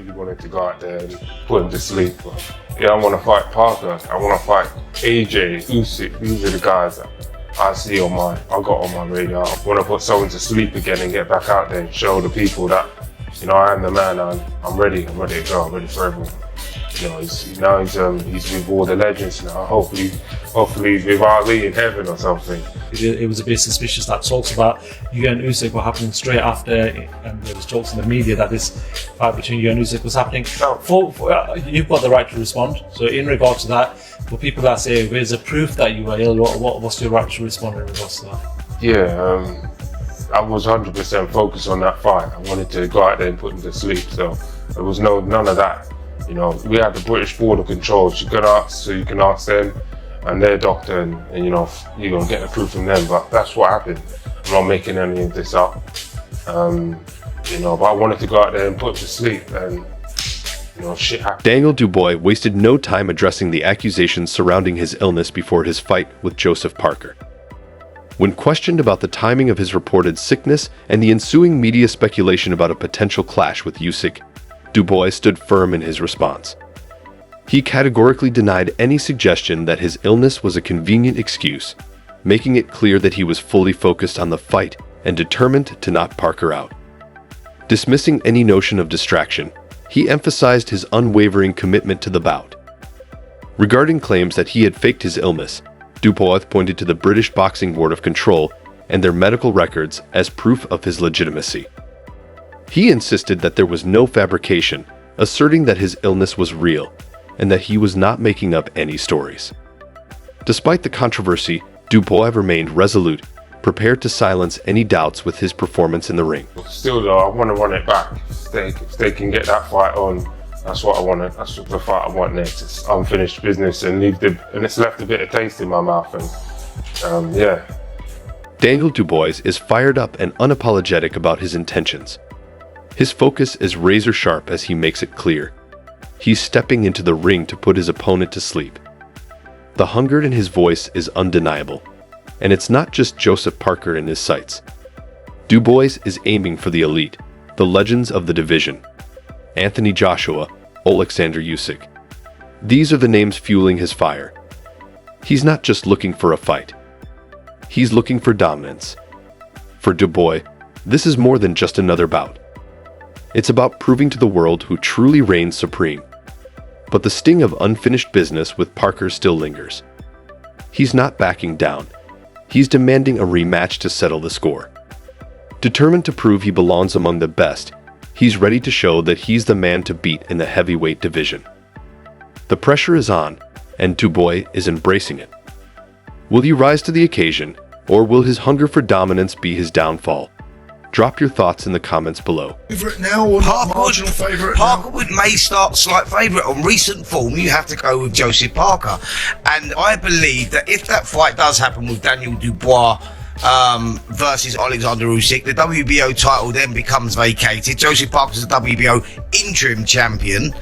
really wanted to go out there and put him to sleep. But yeah, I want to fight Parker. I want to fight AJ, Usyk. These are the guys that I got on my radar. I want to put someone to sleep again and get back out there and show the people that, you know, I am the man. I'm ready. I'm ready to go. I'm ready for everyone. You know, he's with all the legends now. Hopefully he's with Ali in heaven or something. It was a bit suspicious that talks about you and Usyk were happening straight after, and there was talks in the media that this fight between you and Usyk was happening. You've got the right to respond. So in regard to that, for people that say there's a proof that you were ill, what's your right to respond in regards to that? Yeah, I was 100% focused on that fight. I wanted to go out there and put him to sleep. So there was none of that. You know, we had the British border controls. You can ask them and their doctor, and you know, you're gonna get the proof from them. But that's what happened. I'm not making any of this up. You know, but I wanted to go out there and put him to sleep, and you know, shit happened. Daniel Dubois wasted no time addressing the accusations surrounding his illness before his fight with Joseph Parker. When questioned about the timing of his reported sickness and the ensuing media speculation about a potential clash with Usyk, Dubois stood firm in his response. He categorically denied any suggestion that his illness was a convenient excuse, making it clear that he was fully focused on the fight and determined to knock Parker out. Dismissing any notion of distraction, he emphasized his unwavering commitment to the bout. Regarding claims that he had faked his illness, Dubois pointed to the British Boxing Board of Control and their medical records as proof of his legitimacy. He insisted that there was no fabrication, asserting that his illness was real and that he was not making up any stories. Despite the controversy, Dubois remained resolute, prepared to silence any doubts with his performance in the ring. Still though, I want to run it back. If they can get that fight on, that's what I want. That's the fight I want next. It's unfinished business and it's left a bit of taste in my mouth. And yeah. Daniel Dubois is fired up and unapologetic about his intentions. His focus is razor sharp as he makes it clear. He's stepping into the ring to put his opponent to sleep. The hunger in his voice is undeniable, and it's not just Joseph Parker in his sights. Dubois is aiming for the elite, the legends of the division. Anthony Joshua, Oleksandr Usyk. These are the names fueling his fire. He's not just looking for a fight. He's looking for dominance. For Dubois, this is more than just another bout. It's about proving to the world who truly reigns supreme. But the sting of unfinished business with Parker still lingers. He's not backing down. He's demanding a rematch to settle the score. Determined to prove he belongs among the best, he's ready to show that he's the man to beat in the heavyweight division. The pressure is on, and Dubois is embracing it. Will he rise to the occasion, or will his hunger for dominance be his downfall? Drop your thoughts in the comments below. Favourite now or marginal favourite? Parkerwood may start slight favourite. On recent form, you have to go with Joseph Parker. And I believe that if that fight does happen with Daniel Dubois versus Oleksandr Usyk, the WBO title then becomes vacated. Joseph Parker's the WBO interim champion,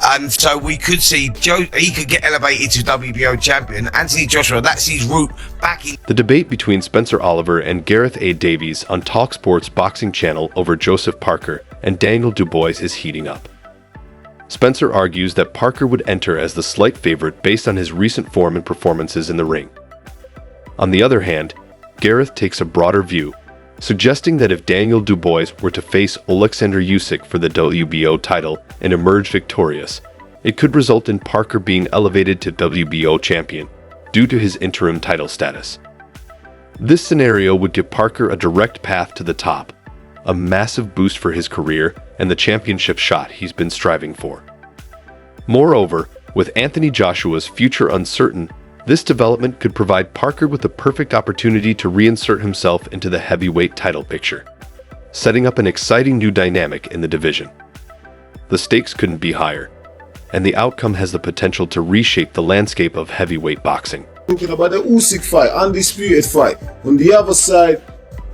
and so we could see he could get elevated to WBO champion. Anthony Joshua, that's his route back in. The debate between Spencer Oliver and Gareth A. Davies on TalkSport's boxing channel over Joseph Parker and Daniel Dubois is heating up. Spencer argues that Parker would enter as the slight favorite based on his recent form and performances in the ring. On the other hand, Gareth takes a broader view, suggesting that if Daniel Dubois were to face Oleksandr Usyk for the WBO title and emerge victorious, it could result in Parker being elevated to WBO champion due to his interim title status. This scenario would give Parker a direct path to the top, a massive boost for his career and the championship shot he's been striving for. Moreover, with Anthony Joshua's future uncertain, this development could provide Parker with the perfect opportunity to reinsert himself into the heavyweight title picture, setting up an exciting new dynamic in the division. The stakes couldn't be higher, and the outcome has the potential to reshape the landscape of heavyweight boxing. Talking about the Usyk fight, undisputed fight. On the other side,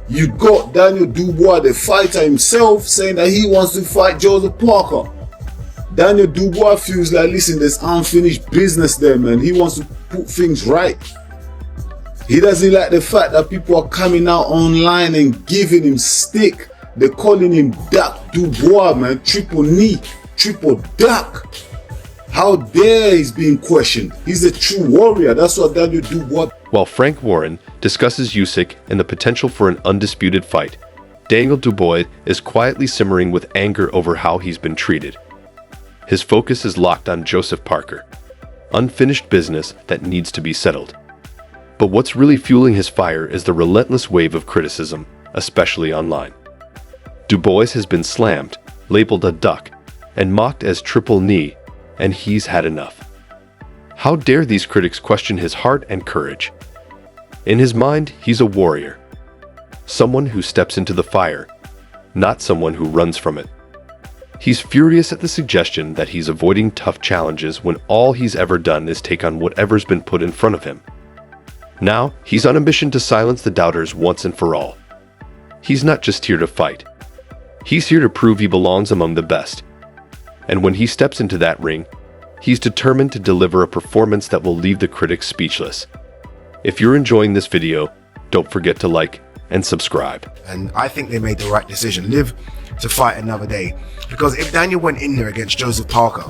you got Daniel Dubois, the fighter himself, saying that he wants to fight Joseph Parker. Daniel Dubois feels like, listen, there's unfinished business there, man. He wants to put things right. He doesn't like the fact that people are coming out online and giving him stick. They're calling him Duck Dubois, man. Triple knee. triple duck. How dare he's being questioned? He's a true warrior. That's what Daniel Dubois. While Frank Warren discusses Usyk and the potential for an undisputed fight, Daniel Dubois is quietly simmering with anger over how he's been treated. His focus is locked on Joseph Parker, unfinished business that needs to be settled. But what's really fueling his fire is the relentless wave of criticism, especially online. Dubois has been slammed, labeled a duck, and mocked as triple knee, and he's had enough. How dare these critics question his heart and courage? In his mind, he's a warrior. Someone who steps into the fire, not someone who runs from it. He's furious at the suggestion that he's avoiding tough challenges when all he's ever done is take on whatever's been put in front of him. Now, he's on a mission to silence the doubters once and for all. He's not just here to fight. He's here to prove he belongs among the best. And when he steps into that ring, he's determined to deliver a performance that will leave the critics speechless. If you're enjoying this video, don't forget to like and subscribe. And I think they made the right decision. Live to fight another day. Because if Daniel went in there against Joseph Parker,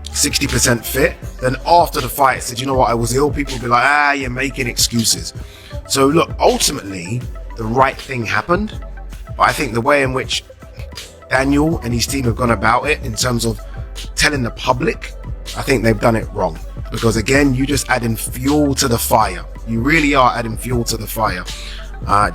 60% fit, then after the fight said, you know what, I was ill, people would be like, you're making excuses. So look, ultimately, the right thing happened. But I think the way in which Daniel and his team have gone about it in terms of telling the public, I think they've done it wrong. Because again, you just adding fuel to the fire. You really are adding fuel to the fire.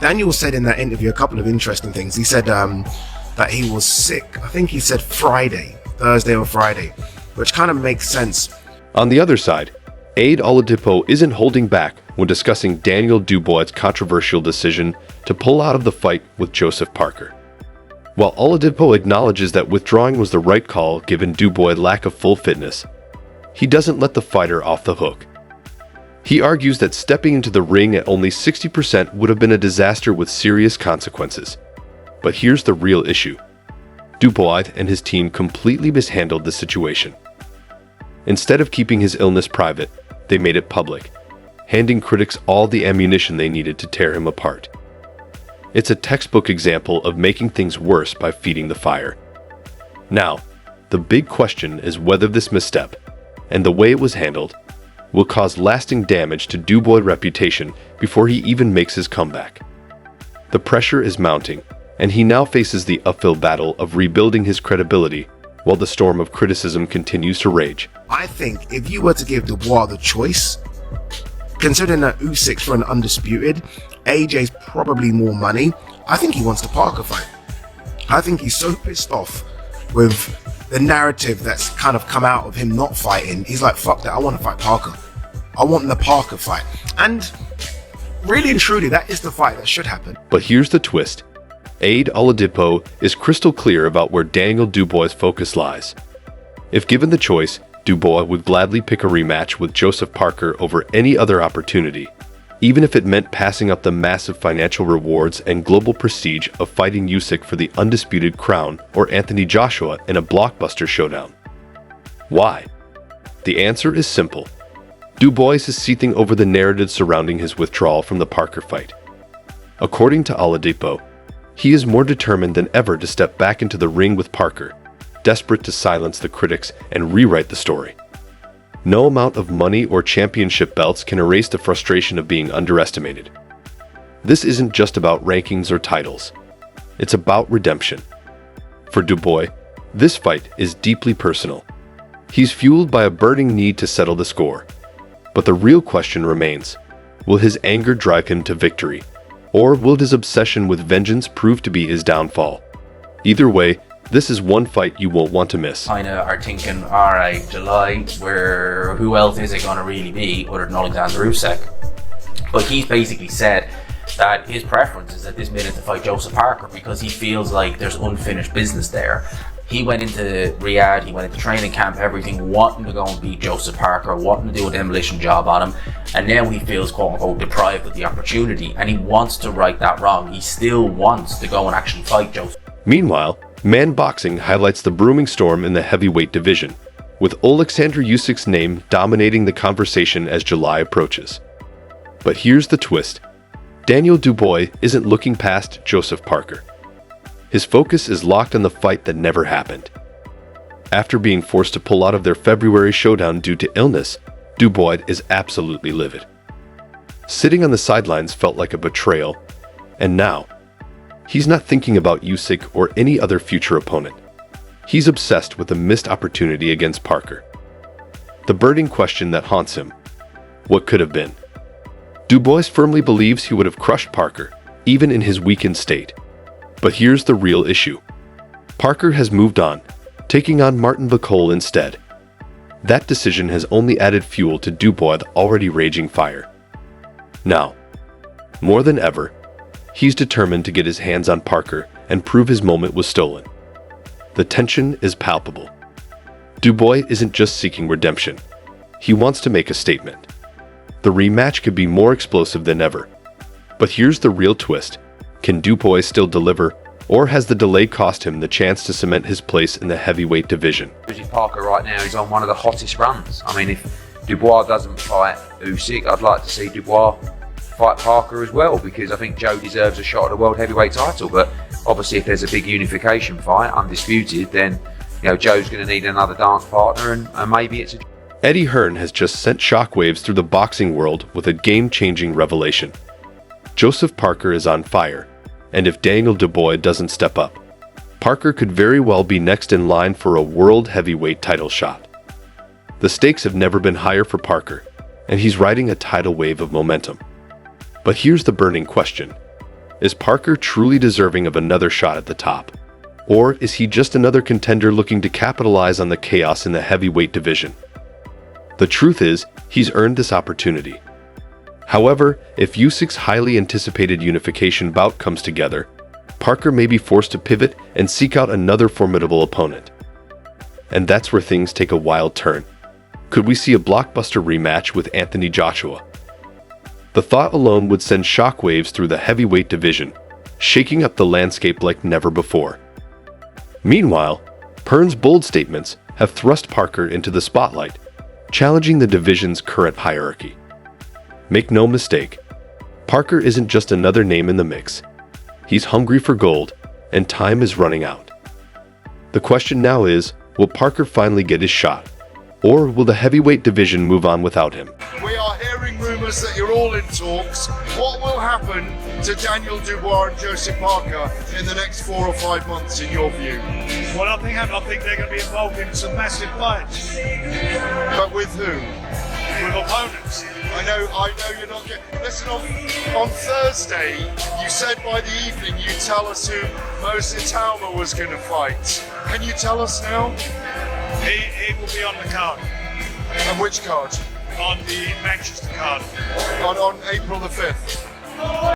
Daniel said in that interview a couple of interesting things. He said that he was sick. I think he said Thursday or Friday, which kind of makes sense. On the other side, Ade Oladipo isn't holding back when discussing Daniel Dubois' controversial decision to pull out of the fight with Joseph Parker. While Oladipo acknowledges that withdrawing was the right call given Dubois' lack of full fitness, he doesn't let the fighter off the hook. He argues that stepping into the ring at only 60% would have been a disaster with serious consequences. But here's the real issue. Dubois and his team completely mishandled the situation. Instead of keeping his illness private, they made it public, handing critics all the ammunition they needed to tear him apart. It's a textbook example of making things worse by feeding the fire. Now, the big question is whether this misstep, and the way it was handled, will cause lasting damage to Dubois' reputation before he even makes his comeback. The pressure is mounting, and he now faces the uphill battle of rebuilding his credibility while the storm of criticism continues to rage. I think if you were to give Dubois the choice, considering that Usyk's for an undisputed, AJ's probably more money, I think he wants the Parker fight. I think he's so pissed off with the narrative that's kind of come out of him not fighting. He's like, fuck that, I want to fight Parker. I want the Parker fight. And really and truly, that is the fight that should happen. But here's the twist. Ade Oladipo is crystal clear about where Daniel Dubois' focus lies. If given the choice, Dubois would gladly pick a rematch with Joseph Parker over any other opportunity, even if it meant passing up the massive financial rewards and global prestige of fighting Usyk for the undisputed crown or Anthony Joshua in a blockbuster showdown. Why? The answer is simple. Dubois is seething over the narrative surrounding his withdrawal from the Parker fight. According to Oladipo, he is more determined than ever to step back into the ring with Parker, desperate to silence the critics and rewrite the story. No amount of money or championship belts can erase the frustration of being underestimated. This isn't just about rankings or titles. It's about redemption. For Dubois, this fight is deeply personal. He's fueled by a burning need to settle the score. But the real question remains, will his anger drive him to victory? Or will his obsession with vengeance prove to be his downfall? Either way, this is one fight you won't want to miss. Kind of are thinking, all right, July, where who else is it going to really be other than Oleksandr Usyk? But he's basically said that his preference is at this minute to fight Joseph Parker because he feels like there's unfinished business there. He went into Riyadh, he went into training camp, everything, wanting to go and beat Joseph Parker, wanting to do a demolition job on him, and now he feels quote unquote deprived of the opportunity, and he wants to right that wrong. He still wants to go and actually fight Joseph. Meanwhile, Man Boxing highlights the brewing storm in the heavyweight division, with Oleksandr Usyk's name dominating the conversation as July approaches. But here's the twist. Daniel Dubois isn't looking past Joseph Parker. His focus is locked on the fight that never happened. After being forced to pull out of their February showdown due to illness, Dubois is absolutely livid. Sitting on the sidelines felt like a betrayal, and now, he's not thinking about Usyk or any other future opponent. He's obsessed with a missed opportunity against Parker. The burning question that haunts him: what could have been? Dubois firmly believes he would have crushed Parker, even in his weakened state. But here's the real issue. Parker has moved on, taking on Martin Bacol instead. That decision has only added fuel to Dubois' already raging fire. Now, more than ever, he's determined to get his hands on Parker and prove his moment was stolen. The tension is palpable. Dubois isn't just seeking redemption. He wants to make a statement. The rematch could be more explosive than ever. But here's the real twist. Can Dubois still deliver, or has the delay cost him the chance to cement his place in the heavyweight division? Parker right now is on one of the hottest runs. I mean, if Dubois doesn't fight Usyk, I'd like to see Dubois fight Parker as well, because I think Joe deserves a shot at the world heavyweight title. But obviously, if there's a big unification fight, undisputed, then Joe's going to need another dance partner, and maybe it's a... Eddie Hearn has just sent shockwaves through the boxing world with a game-changing revelation. Joseph Parker is on fire, and if Daniel Dubois doesn't step up, Parker could very well be next in line for a world heavyweight title shot. The stakes have never been higher for Parker, and he's riding a tidal wave of momentum. But here's the burning question. Is Parker truly deserving of another shot at the top? Or is he just another contender looking to capitalize on the chaos in the heavyweight division? The truth is, he's earned this opportunity. However, if Usyk's highly anticipated unification bout comes together, Parker may be forced to pivot and seek out another formidable opponent. And that's where things take a wild turn. Could we see a blockbuster rematch with Anthony Joshua? The thought alone would send shockwaves through the heavyweight division, shaking up the landscape like never before. Meanwhile, Hearn's bold statements have thrust Parker into the spotlight, challenging the division's current hierarchy. Make no mistake, Parker isn't just another name in the mix. He's hungry for gold, and time is running out. The question now is, will Parker finally get his shot? Or will the heavyweight division move on without him? We are hearing rumours that you're all in talks. What will happen to Daniel Dubois and Joseph Parker in the next 4 or 5 months, in your view? Well, I think they're going to be involved in some massive fights. But with who? With opponents. I know you're not getting... Listen, on Thursday, you said by the evening you'd tell us who Moses Talma was going to fight. Can you tell us now? He will be on the card. And which card? On the Manchester card. On April the 5th.